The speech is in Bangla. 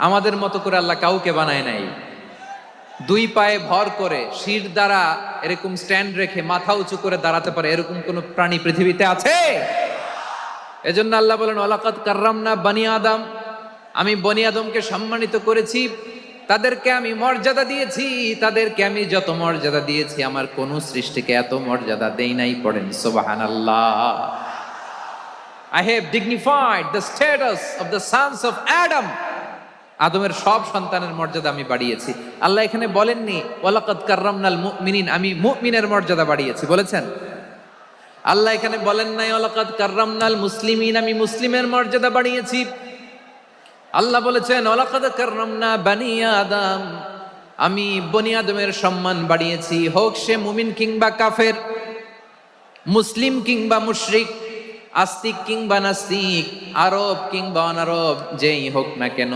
আমাদের মতো করে আল্লাহ কাউকে বানায় নাই। দুই পায়ে ভর করে শির দ্বারা এরকম স্ট্যান্ড রেখে মাথা উঁচু করে দাঁড়াতে পারে এরকম কোন প্রাণী পৃথিবীতে আছে? এজন্য আল্লাহ বলেন ওয়ালাকাদ কাররামনা বানি আদম, আমি বনি আদমকে সম্মানিত করেছি, তাদেরকে আমি মর্যাদা দিয়েছি। তাদেরকে আমি যত মর্যাদা দিয়েছি আমার কোন সৃষ্টিকে এত মর্যাদা দেই নাই। পড়েন সুবহানাল্লাহ। I have dignified the status of the sons of Adam. আদমের সব সন্তানের মর্যাদা আমি বাড়িয়েছি। আল্লাহ এখানে বলেননি ওয়ালাকাদ কাররামনাল মুমিনিন, আমি মুমিনের মর্যাদা বাড়িয়েছি, বলেছেন? আল্লাহ এখানে বলেন নাই ওয়ালাকাদ কাররামনাল মুসলিমিন, আমি মুসলিমের মর্যাদা বাড়িয়েছি। আল্লাহ বলেছেন ওয়ালাকাদ কাররামনা বানি আদম, আমি বনি আদমের সম্মান বাড়িয়েছি, হোক সে মুমিন কিংবা কাফের, মুসলিম কিংবা মুশরিক, আস্তিক কিংবা নাস্তিক, আরব কিংবা অনারব, যেই হোক না কেন